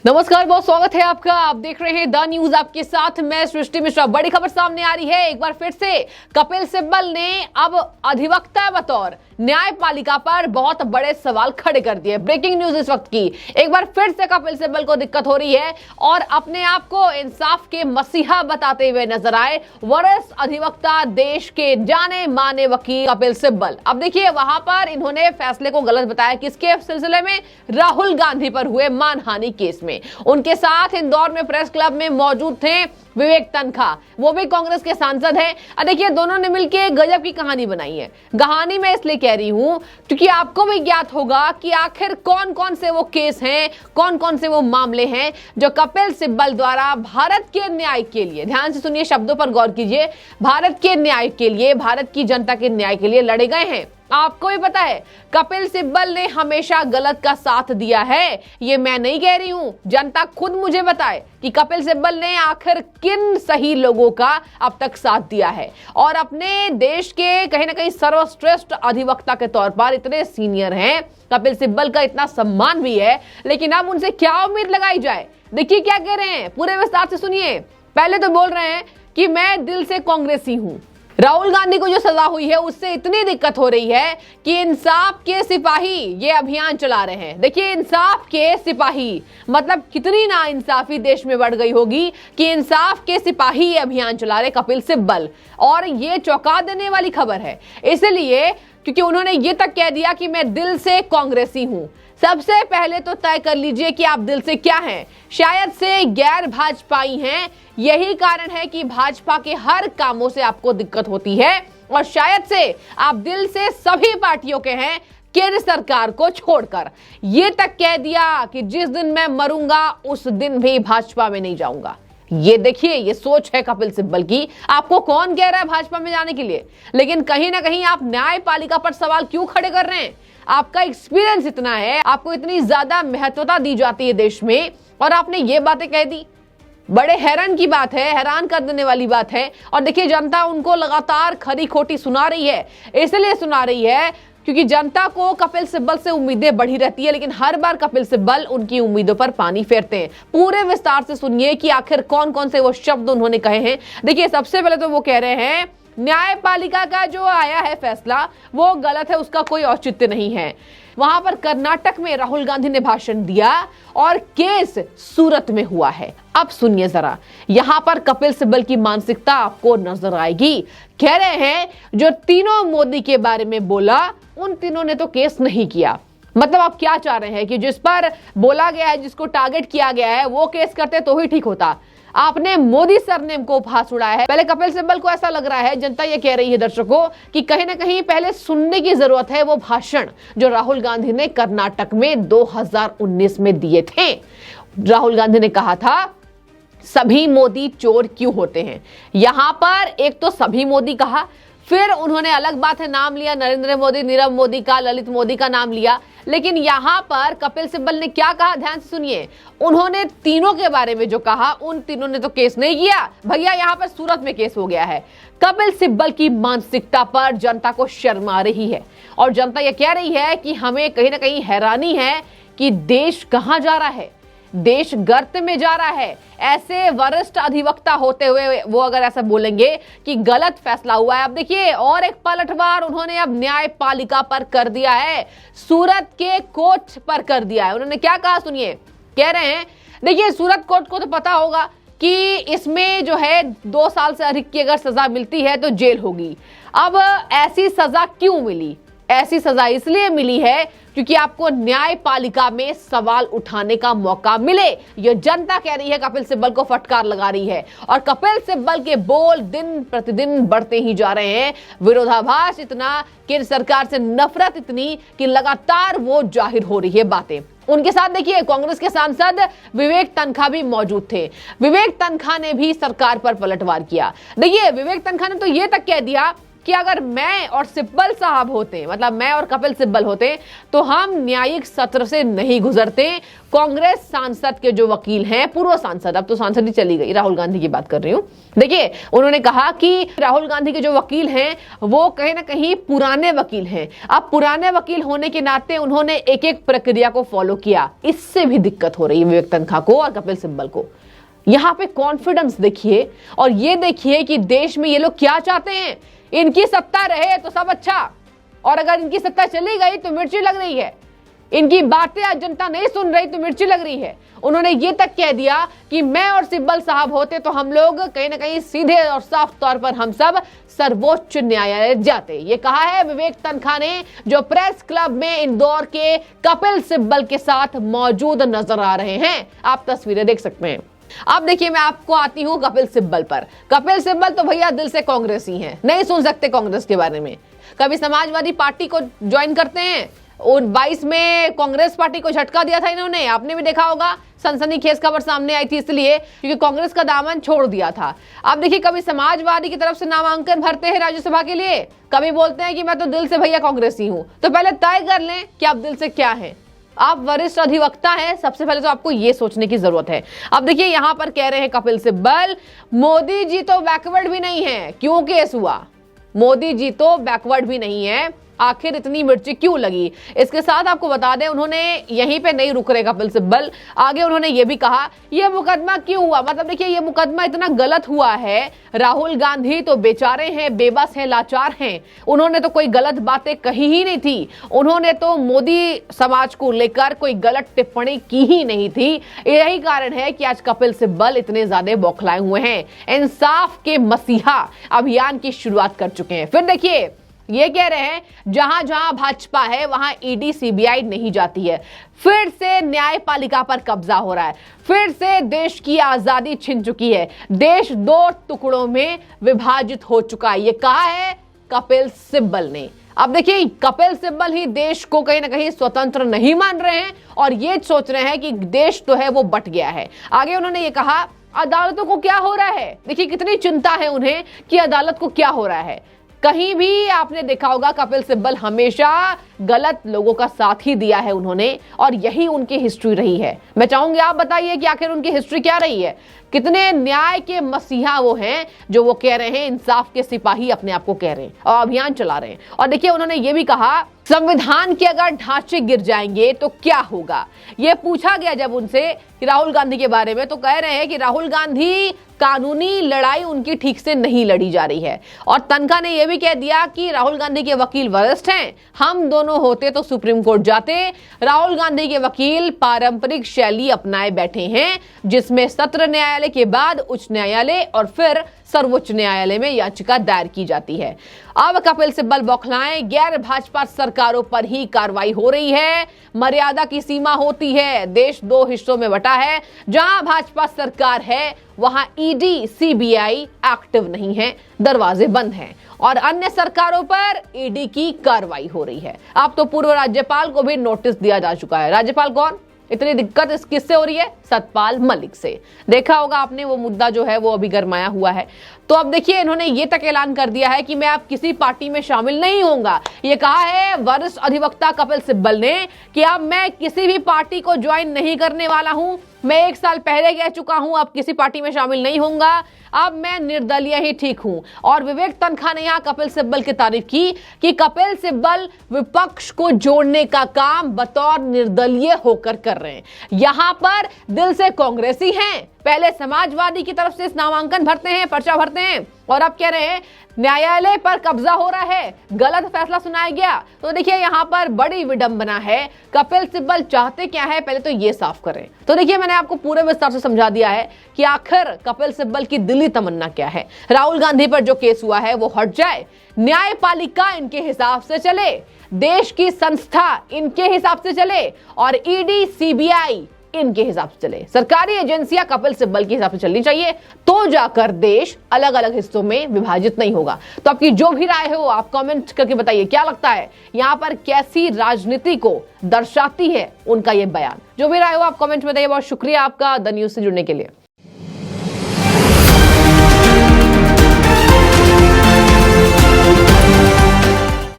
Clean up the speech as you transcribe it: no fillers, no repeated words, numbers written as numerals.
नमस्कार, बहुत स्वागत है आपका। आप देख रहे हैं द न्यूज, आपके साथ मैं सृष्टि मिश्रा। बड़ी खबर सामने आ रही है। एक बार फिर से कपिल सिब्बल ने अब अधिवक्ता बतौर न्यायपालिका पर बहुत बड़े सवाल खड़े कर दिए। ब्रेकिंग न्यूज इस वक्त की। एक बार फिर से कपिल सिब्बल को दिक्कत हो रही है और अपने आप को इंसाफ के मसीहा बताते हुए नजर आए वरिष्ठ अधिवक्ता, देश के जाने माने वकील कपिल सिब्बल। अब देखिए, वहां पर इन्होंने फैसले को गलत बताया। किसके सिलसिले में? राहुल गांधी पर हुए मानहानि केस में। उनके साथ इंदौर में प्रेस क्लब में मौजूद थे विवेक तनखा, वो भी कांग्रेस के सांसद हैं। देखिए, दोनों ने मिलकर गजब की कहानी बनाई है। कहानी मैं इसलिए कह रही हूं क्योंकि आपको भी ज्ञात होगा कि आखिर कौन कौन से वो केस हैं, कौन कौन से वो मामले हैं जो कपिल सिब्बल द्वारा भारत के न्याय के लिए, ध्यान से सुनिए, शब्दों पर गौर कीजिए, भारत के न्याय के लिए, भारत की जनता के न्याय के लिए लड़े गए हैं। आपको भी पता है, कपिल सिब्बल ने हमेशा गलत का साथ दिया है। ये मैं नहीं कह रही हूं, जनता खुद मुझे बताए कि कपिल सिब्बल ने आखिर किन सही लोगों का अब तक साथ दिया है। और अपने देश के कहीं ना कहीं सर्वश्रेष्ठ अधिवक्ता के तौर पर इतने सीनियर हैं, कपिल सिब्बल का इतना सम्मान भी है, लेकिन अब उनसे क्या उम्मीद लगाई जाए? देखिए क्या कह रहे हैं, पूरे विस्तार से सुनिए। पहले तो बोल रहे हैं कि मैं दिल से कांग्रेसी हूं। राहुल गांधी को जो सजा हुई है उससे इतनी दिक्कत हो रही है कि इंसाफ के सिपाही ये अभियान चला रहे हैं। देखिए, इंसाफ के सिपाही मतलब कितनी नाइंसाफी देश में बढ़ गई होगी कि इंसाफ के सिपाही ये अभियान चला रहे कपिल सिब्बल। और ये चौंका देने वाली खबर है, इसलिए क्योंकि उन्होंने ये तक कह दिया कि मैं दिल से कांग्रेसी हूं। सबसे पहले तो तय कर लीजिए कि आप दिल से क्या हैं। शायद से गैर भाजपाई हैं, यही कारण है कि भाजपा के हर कामों से आपको दिक्कत होती है। और शायद से आप दिल से सभी पार्टियों के हैं, केंद्र सरकार को छोड़कर। ये तक कह दिया कि जिस दिन मैं मरूंगा उस दिन भी भाजपा में नहीं जाऊंगा। ये देखिए, ये सोच है कपिल सिब्बल की। आपको कौन कह रहा है भाजपा में जाने के लिए? लेकिन कहीं ना कहीं आप न्यायपालिका पर सवाल क्यों खड़े कर रहे हैं? आपका एक्सपीरियंस इतना है, आपको इतनी ज्यादा महत्वता दी जाती है देश में, और आपने ये बातें कह दी। बड़े हैरान की बात है, हैरान कर देने वाली बात है। और देखिए, जनता उनको लगातार खरी खोटी सुना रही है। इसलिए सुना रही है क्योंकि जनता को कपिल सिब्बल से उम्मीदें बढ़ी रहती है, लेकिन हर बार कपिल सिब्बल उनकी उम्मीदों पर पानी फेरते हैं। पूरे विस्तार से सुनिए कि आखिर कौन कौन से वो शब्द उन्होंने कहे हैं। देखिए, सबसे पहले तो वो कह रहे हैं न्यायपालिका का जो आया है फैसला वो गलत है, उसका कोई औचित्य नहीं है। वहां पर कर्नाटक में राहुल गांधी ने भाषण दिया और केस सूरत में हुआ है। अब सुनिए जरा, यहां पर कपिल सिब्बल की मानसिकता आपको नजर आएगी। कह रहे हैं जो तीनों मोदी के बारे में बोला उन तीनों ने तो केस नहीं किया। मतलब आप क्या चाह रहे हैं कि जिस पर बोला गया है, जिसको टारगेट किया गया है, वो केस करते तो ही ठीक होता। आपने मोदी सरनेम को उपहास उड़ाया है। पहले कपिल सिब्बल को ऐसा लग रहा है, जनता ये कह रही है दर्शकों, कि कहीं ना कहीं पहले सुनने की जरूरत है वो भाषण जो राहुल गांधी ने कर्नाटक में 2019 में दिए थे। राहुल गांधी ने कहा था सभी मोदी चोर क्यों होते हैं। यहां पर एक तो सभी मोदी कहा, फिर उन्होंने अलग बात है नाम लिया, नरेंद्र मोदी, नीरव मोदी का, ललित मोदी का नाम लिया। लेकिन यहां पर कपिल सिब्बल ने क्या कहा, ध्यान से सुनिए। उन्होंने तीनों के बारे में जो कहा, उन तीनों ने तो केस नहीं किया भैया, यहां पर सूरत में केस हो गया है। कपिल सिब्बल की मानसिकता पर जनता को शर्म आ रही है और जनता यह कह रही है कि हमें कहीं ना कहीं हैरानी है कि देश कहां जा रहा है, देश गर्त में जा रहा है। ऐसे वरिष्ठ अधिवक्ता होते हुए वो अगर ऐसा बोलेंगे कि गलत फैसला हुआ है। अब देखिए, और एक पलटवार उन्होंने अब न्यायपालिका पर कर दिया है, सूरत के कोर्ट पर कर दिया है। उन्होंने क्या कहा सुनिए। कह रहे हैं देखिए, सूरत कोर्ट को तो पता होगा कि इसमें जो है 2 साल से अधिक की अगर सजा मिलती है तो जेल होगी। अब ऐसी सजा क्यों मिली? ऐसी सजा इसलिए मिली है क्योंकि आपको न्यायपालिका में सवाल उठाने का मौका मिले। यह जनता कह रही है, कपिल सिब्बल को फटकार लगा रही है। और कपिल सिब्बल के बोल दिन प्रतिदिन बढ़ते ही जा रहे हैं। विरोधाभास इतना, केंद्र सरकार से नफरत इतनी कि लगातार वो जाहिर हो रही है बातें। उनके साथ देखिए, कांग्रेस के सांसद विवेक तनखा भी मौजूद थे। विवेक तनखा ने भी सरकार पर पलटवार किया। देखिए, विवेक तनखा ने तो ये तक कह दिया कि अगर मैं और सिब्बल साहब होते, मतलब मैं और कपिल सिब्बल होते, तो हम न्यायिक सत्र से नहीं गुजरते। कांग्रेस सांसद के जो वकील हैं, पूर्व सांसद, अब तो सांसद ही चली गई, राहुल गांधी की बात कर रही हूं, देखिए उन्होंने कहा कि राहुल गांधी के जो वकील हैं वो कहीं ना कहीं पुराने वकील हैं। अब पुराने वकील होने के नाते उन्होंने एक एक प्रक्रिया को फॉलो किया, इससे भी दिक्कत हो रही है विवेक तन्खा को और कपिल सिब्बल को। यहां पे कॉन्फिडेंस देखिए और ये देखिए कि देश में ये लोग क्या चाहते हैं। इनकी सत्ता रहे तो सब अच्छा, और अगर इनकी सत्ता चली गई तो मिर्ची लग रही है। इनकी बातें आज जनता नहीं सुन रही तो मिर्ची लग रही है। उन्होंने ये तक कह दिया कि मैं और सिब्बल साहब होते तो हम लोग कहीं ना कहीं सीधे और साफ तौर पर हम सब सर्वोच्च न्यायालय जाते। ये कहा है विवेक तन्खा ने, जो प्रेस क्लब में इंदौर के कपिल सिब्बल के साथ मौजूद नजर आ रहे हैं। आप तस्वीरें देख सकते हैं। अब देखिए मैं आपको आती हूं कपिल सिब्बल पर। कपिल सिब्बल तो भैया दिल से कांग्रेसी हैं, नहीं सुन सकते कांग्रेस के बारे में। कभी समाजवादी पार्टी को ज्वाइन करते हैं, 22 में कांग्रेस पार्टी को झटका दिया था इन्होंने, आपने भी देखा होगा, सनसनीखेज खबर सामने आई थी इसलिए क्योंकि कांग्रेस का दामन छोड़ दिया था। अब देखिए कभी समाजवादी की तरफ से नामांकन भरते हैं राज्यसभा के लिए, कभी बोलते हैं कि मैं तो दिल से भैया कांग्रेसी हूं। तो पहले तय कर लें कि आप दिल से क्या है। आप वरिष्ठ अधिवक्ता हैं, सबसे पहले तो आपको ये सोचने की जरूरत है। अब देखिए यहां पर कह रहे हैं कपिल सिब्बल, मोदी जी तो बैकवर्ड भी नहीं है, क्यों केस हुआ? मोदी जी तो बैकवर्ड भी नहीं है, आखिर इतनी मिर्ची क्यों लगी? इसके साथ आपको बता दें उन्होंने यहीं पे नहीं रुक रहे कपिल सिब्बल, आगे उन्होंने ये भी कहा ये मुकदमा क्यों हुआ। मतलब देखिए ये मुकदमा इतना गलत हुआ है, राहुल गांधी तो बेचारे हैं, बेबस हैं, लाचार हैं, उन्होंने तो कोई गलत बातें कही ही नहीं थी, उन्होंने तो मोदी समाज को लेकर कोई गलत टिप्पणी की ही नहीं थी। यही कारण है कि आज कपिल सिब्बल इतने ज्यादा बौखलाए हुए हैं, इंसाफ के मसीहा अभियान की शुरुआत कर चुके हैं। फिर देखिए ये कह रहे हैं जहां जहां भाजपा है वहां ईडी सीबीआई नहीं जाती है। फिर से न्यायपालिका पर कब्जा हो रहा है, फिर से देश की आजादी छिन चुकी है, देश 2 टुकड़ों में विभाजित हो चुका है। ये कहा है कपिल सिब्बल ने। अब देखिए कपिल सिब्बल ही देश को कहीं ना कहीं स्वतंत्र नहीं मान रहे हैं और ये सोच रहे हैं कि देश तो है वो बट गया है। आगे उन्होंने ये कहा अदालतों को क्या हो रहा है। देखिए कितनी चिंता है उन्हें कि अदालत को क्या हो रहा है। कहीं भी आपने देखा होगा कपिल सिब्बल हमेशा गलत लोगों का साथ ही दिया है उन्होंने, और यही उनकी हिस्ट्री रही है। मैं चाहूंगी आप बताइए कि आखिर उनकी हिस्ट्री क्या रही है। कितने न्याय के मसीहा वो हैं जो वो कह रहे हैं इंसाफ के सिपाही अपने आप को कह रहे हैं और अभियान चला रहे हैं। और देखिए उन्होंने ये भी कहा संविधान के अगर ढांचे गिर जाएंगे तो क्या होगा। ये पूछा गया जब उनसे कि राहुल गांधी के बारे में, तो कह रहे हैं कि राहुल गांधी कानूनी लड़ाई उनकी ठीक से नहीं लड़ी जा रही है। और तन्खा ने यह भी कह दिया कि राहुल गांधी के वकील वरिष्ठ हैं, हम दोनों होते तो सुप्रीम कोर्ट जाते। राहुल गांधी के वकील पारंपरिक शैली अपनाए बैठे हैं, जिसमें सत्र न्यायालय के बाद उच्च न्यायालय और फिर सर्वोच्च न्यायालय में याचिका दायर की जाती है। अब कपिल सिब्बल बौखलाएं, गैर भाजपा सरकारों पर ही कार्रवाई हो रही है, मर्यादा की सीमा होती है। देश 2 हिस्सों में बटा है, जहां भाजपा सरकार है वहां ईडी सीबीआई एक्टिव नहीं है, दरवाजे बंद हैं, और अन्य सरकारों पर ईडी की कार्रवाई हो रही है। अब तो पूर्व राज्यपाल को भी नोटिस दिया जा चुका है। राज्यपाल कौन? इतनी दिक्कत इस किससे हो रही है? सतपाल मलिक से। देखा होगा आपने वो मुद्दा जो है वो अभी गरमाया हुआ है। तो अब देखिए इन्होंने ये तक ऐलान कर दिया है कि मैं अब किसी पार्टी में शामिल नहीं होऊंगा। ये कहा है वरिष्ठ अधिवक्ता कपिल सिब्बल ने कि अब मैं किसी भी पार्टी को ज्वाइन नहीं करने वाला हूं। मैं 1 साल पहले कह चुका हूं अब किसी पार्टी में शामिल नहीं होऊंगा, अब मैं निर्दलीय ही ठीक हूं। और विवेक तन्खा ने यहां कपिल सिब्बल की तारीफ की कि कपिल सिब्बल विपक्ष को जोड़ने का काम बतौर निर्दलीय होकर कर रहे हैं। यहां पर दिल से कांग्रेसी हैं, पहले समाजवादी की तरफ से इस नामांकन भरते हैं, पर्चा भरते हैं, और अब कह रहे हैं न्यायालय पर कब्जा हो रहा है, गलत फैसला सुनाया गया। तो देखिए यहां पर बड़ी विडंबना है। कपिल सिब्बल चाहते क्या है पहले तो ये साफ करें। तो देखिए मैंने आपको पूरे विस्तार से समझा दिया है कि आखिर कपिल सिब्बल की दिली तमन्ना क्या है। राहुल गांधी पर जो केस हुआ है वो हट जाए, न्यायपालिका इनके हिसाब से चले, देश की संस्था इनके हिसाब से चले, और ईडी सीबीआई इनके हिसाब से चले। सरकारी एजेंसियां कपिल सिब्बल के हिसाब से चलनी चाहिए, तो जाकर देश अलग अलग हिस्सों में विभाजित नहीं होगा। तो आपकी जो भी राय है वो आप कमेंट करके बताइए, क्या लगता है यहां पर कैसी राजनीति को दर्शाती है उनका ये बयान। जो भी राय हो आप कमेंट में बताइए। बहुत शुक्रिया आपका द न्यूज़ से जुड़ने के लिए।